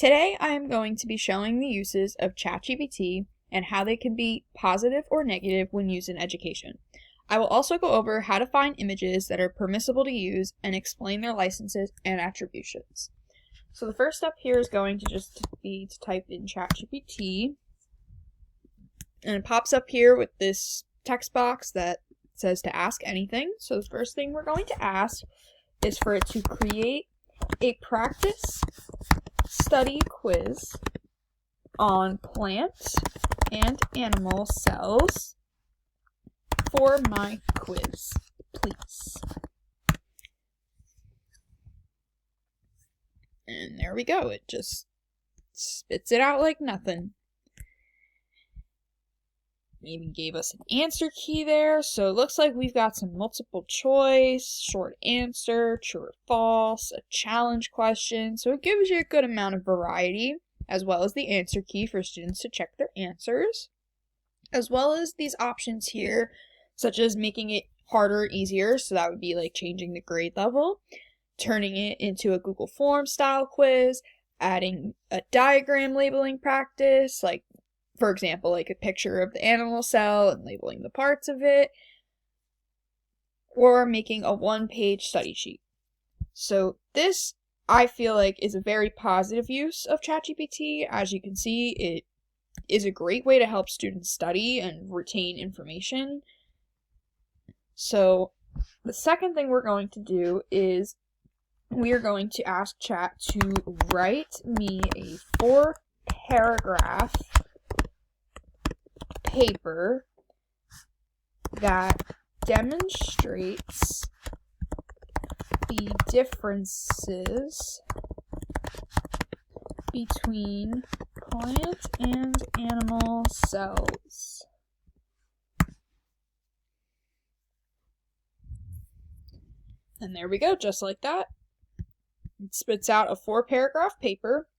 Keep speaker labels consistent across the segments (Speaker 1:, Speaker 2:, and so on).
Speaker 1: Today I am going to be showing the uses of ChatGPT and how they can be positive or negative when used in education. I will also go over how to find images that are permissible to use and explain their licenses and attributions. So the first step here is going to just be to type in ChatGPT, and it pops up here with this text box that says to ask anything. So the first thing we're going to ask is for it to create a practice study quiz on plant and animal cells for my quiz, please. And there we go. It just spits it out like nothing. Even gave us an answer key there, so it looks like we've got some multiple choice, short answer, true or false, a challenge question, so it gives you a good amount of variety, as well as the answer key for students to check their answers, as well as these options here, such as making it harder or easier, so that would be like changing the grade level, turning it into a Google Forms style quiz, adding a diagram labeling practice, like for example, like a picture of the animal cell and labeling the parts of it, or making a one-page study sheet. So this, I feel like, is a very positive use of ChatGPT. As you can see, it is a great way to help students study and retain information. So the second thing we're going to do is we are going to ask Chat to write me a 4-paragraph paper that demonstrates the differences between plant and animal cells. And there we go, just like that. It spits out a 4-paragraph paper.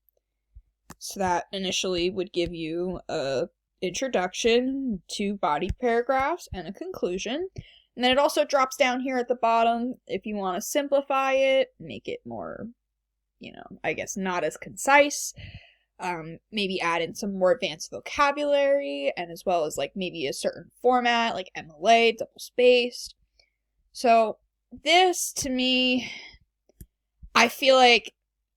Speaker 1: So that initially would give you a introduction, 2 body paragraphs, and a conclusion. And then it also drops down here at the bottom if you want to simplify it, make it more, I guess not as concise. Maybe add in some more advanced vocabulary, and as well as like maybe a certain format like MLA, double-spaced. So this, to me, I feel like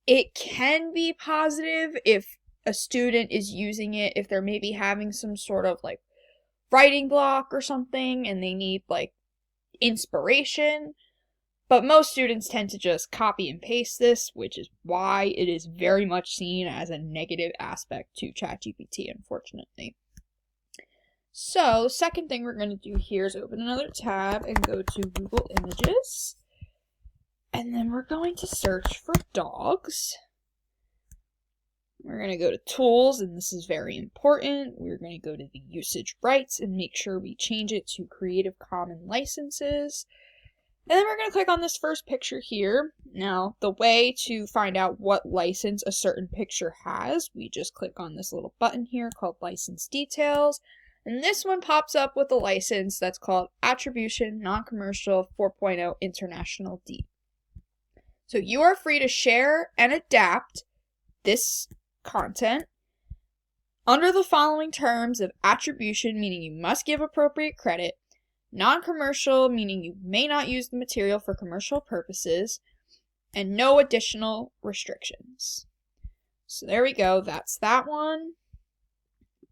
Speaker 1: it can be positive if a student is using it, if they're maybe having some sort of like writing block or something and they need like inspiration. But most students tend to just copy and paste this, which is why it is very much seen as a negative aspect to ChatGPT, unfortunately. So the second thing we're going to do here is open another tab and go to Google Images. And then we're going to search for dogs. We're going to go to Tools, and this is very important. We're going to go to the Usage Rights and make sure we change it to Creative Commons licenses. And then we're going to click on this first picture here. Now, the way to find out what license a certain picture has, we just click on this little button here called License Details. And this one pops up with a license that's called Attribution Non-Commercial 4.0 International D. So you are free to share and adapt this content under the following terms of attribution, meaning you must give appropriate credit, non-commercial, meaning you may not use the material for commercial purposes, and no additional restrictions. So there we go, that's that one.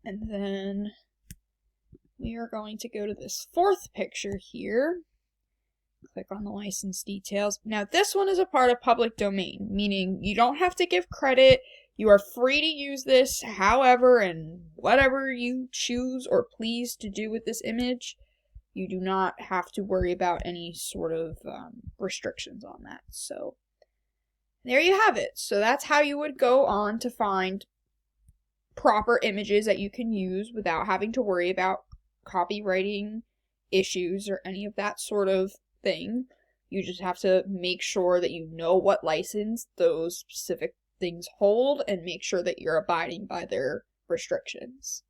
Speaker 1: And then we are going to go to this fourth picture here. Click on the license details. Now this one is a part of public domain, meaning you don't have to give credit. You are free to use this however and whatever you choose or please to do with this image. You do not have to worry about any sort of restrictions on that. So there you have it. So that's how you would go on to find proper images that you can use without having to worry about copywriting issues or any of that sort of thing. You just have to make sure that you know what license those specific things hold and make sure that you're abiding by their restrictions.